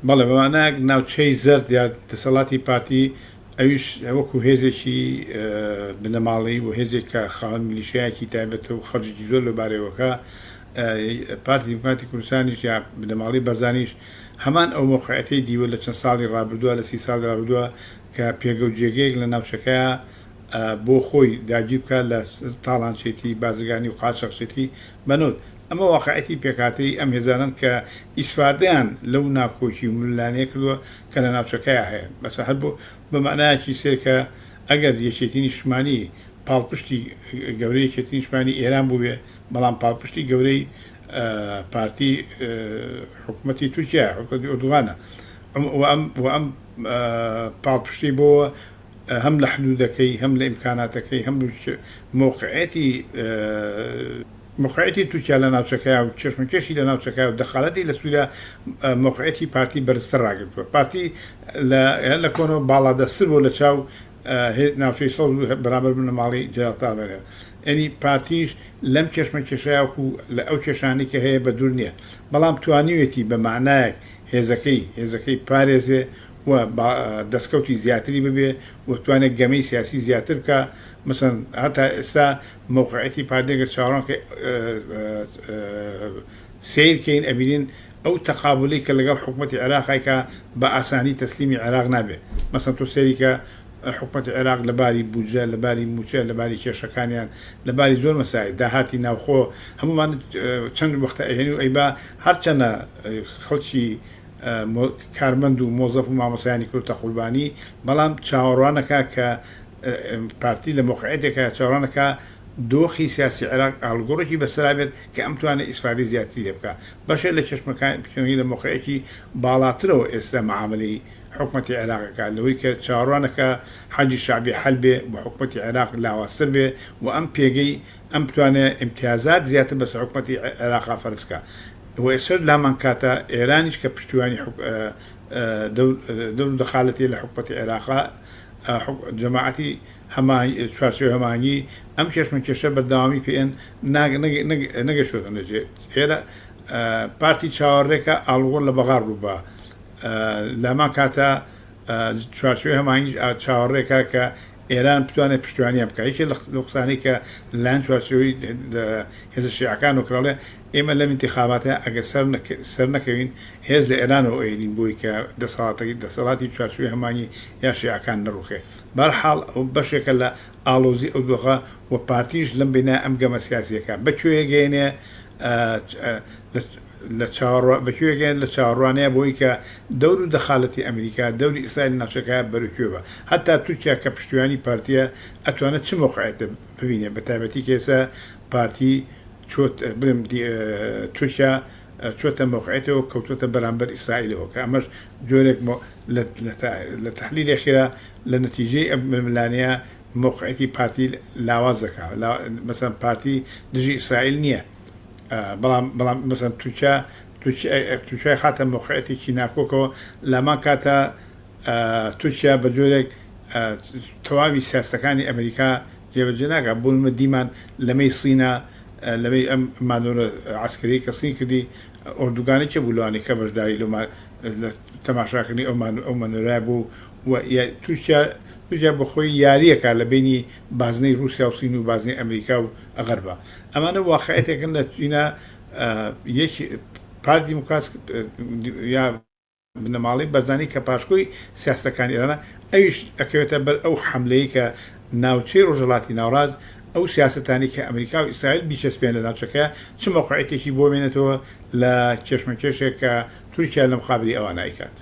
بەڵێ بەمانە ناوچەی زرد یا دەسەڵاتی پارتی ئەویش وەکو هێزێکی بنەماڵی و هێزێک کە خاوەن میلیشیایەکی تایبەتە و خەرجی زۆر لەبارەوەکە پارتی دیموکراتی کوردستانیش یا بنەماڵی بەرزانیش هەمان ئەو مۆقعەتەی دیوە لە چەند ساڵی ڕابردووە لە 30 ساڵی ڕابردووە کە پێگە و جێگەیەک لە ناوچەکەیە بۆ خۆی داگیر بکە لە تاڵانچێتی بازرگانی و قاچەقچێتی بەنوت ئەمە واقعەتی پێکاتەی ئەم هێزانن کە ئیسفادەیان لەو ناکۆچی و ملانەیە کردووە کە لە ناوچەکەیە هەیە بەس هەر بۆ بە معنایەکی سێرکە ئەگەر یەکێتی نیشتمانی پاڵپشتی گەورەی یەکێتی نیشتمانی ئێران بووێ بەڵام پاڵپشتی گەورەی پارتی حکوومەتی تورکیا حکوومەتی ئۆردوغانە و ئەم پاڵپشتی بۆ هەم لە حدودەکەی هەم لە ئیمکاناتەکەی هەم موقعەتی تورکیا لە ناوچەکە و چشمکێشی لە ناوچەکە و دەخالەتی لە سووریا موقعەتی پارتی بەرزتر ڕاگرتووە پارتی لە کۆنەوە باڵادەستر بۆ لە چاو ناوچەی سەڵ بەرامبەر بنەماڵی جێراتابێنێ ئەنی پارتیش لەم کێشمەکێشەیەکو لە ئەو کێشانی کە هەیە بە دوور نییە بەڵام توانیوێتی بە معنایەک هێزەکەی پارێزێ و دەستکەوتی زیاتری ببێ و توانێت گەمەی سیاسی زیاتر بکە مثلا هەتا ئێستا موقعەتی پاردێگە چاوەڕانکە سیرکەین ئەبینین ئەو تەقابلی کە لەگەڵ حکوومەتی عێراقیکە بە ئاسانی تەسلیمی عێراق نابێ مثلا تۆ سێریکە حکوومەتی عێراق لەباری بودجە لەباری موچە لەباری کێشەکانیان لەباری زۆر مەسای داهاتی ناوخۆ هەمومان چەند وەختە ئەهێنی و ئەیبا هەرچەنە خەڵکی کارمەند و مۆزەف و مامۆسایانی کورتە قوربانی بەڵام چاوەڕوانەکە کە پارتی لە مۆقعەتێکە چاوەڕانەکە دۆخی سیاسی عێراق ئاڵگۆڕێکی بەسەرا بێت کە ئەم توانێت ئیسفادەی زیاتری لێ بکە بەشێ لە چشمەکان پێی لە مۆقعەتی باڵاترەوە ئێستا معاملەی حکوومەتی عێراقەکە لەوەی کە چاوەڕوانەکە حەجی شعبی حەل بێ بە حکوومەتی عێراق لاوازتر بێ و ئەم پێگەی ئەم بتوانێت امتیازات زیاتر بەسەر حکوومەتی عێراقا فەرزکە وەسەر لامان کاتە ئێرانیش کە پشتیوانی دەور دەخالەتی لە حکوومەتی عێراقا جەماعەتی چوارچێوە هەمانی ئەم کێشمەکێشە بەردەوامی پێیان نەگەشتوە نەجێ ئێرە پارتی چاوەڕێکە ئاڵوگۆڕ لە بەغار ڕووبە لامان کاتە چوارچێوە هەمانیش چاوەڕێکە کە ئێران بتوانێت پشتیوانیان بکە یەکێک لە قسانەی کە لایەن چوارچێوەی هێزە شیعەکان وکراڵێ ئێمە لەم انتخاباتە ئەگەر سەر نەکەوین هێز لە ئێرانەوە ئێرین بۆی کە دەسەڵاتی چوارچێوەی هەمانی یا شیعەکان نەڕوخێ بەرحاڵ ئەو بەشێکە لە ئاڵۆزی ئەو دۆخە و پارتیش لەم بینە ئەم گەمە سیاسیەکە بەکوێ گەێنێ بەکوێگەن لە چاوەڕوانەیە بۆی کە دەور و دەخالەتی ئەمریکا دەوری ئیسرائیل ناوچەکە بەروکوێبە هەتا تورکیا کە پشتیوانی پارتیە ئەتوانێت چ مۆقعەتە ببینێ بە تایبەتی کێسە پارتی تورکیا چۆتە مۆقعەتەوە کەوتوتە بەرامبەر ئیسرائیلەوە کە ئەمەش جۆرێک لە تەحلیلی خێرا لە نەتیجەی ئەم ملانەیە مۆقعەتی پارتی لاواز دەکا مەسەن پارتی دژی ئیسرائیل نییە بەڵام مەسەن تووشای خاتە مۆقعەتێکی ناکۆکەوە لامان کاتە تورکیا بە جۆرێک تەواوی سیاستەکانی ئەمریکا جێبەجێ ناکات بوونمە دیمان لەمەی سینە لەمەی ئەم مانۆرە عسکەری کە سین کردی ئۆردوگانی چه بوولوانی کە بەشداری لە تەماشاکردنی ئەو مانۆرای بوو و تورکیا بە خۆی یاریەکە لە بینی بازنەی رووسیا و سین و بازنەی ئەمریکا و غەربە ئەمانە واقعەتێکن لە چینە یەکی پارتی دیموکرات یا بنەماڵی بەرزانی کە پاشکۆی سیاستەکانی ئێرانە ئەویش ئەکەوێتە بەر ئەو حملەیە کە ناوچەی ڕۆژهەڵاتی ناوڕاز ئەو سیاستانی کە ئەمریکا و ئیسرائیل بیچەسپێن لە ناوچەکە چ مۆقعەتێکی بۆ بێنێتەوە لە کێشمەکێشێک کە تورکیا لە مقابلی ئەوان ئایکات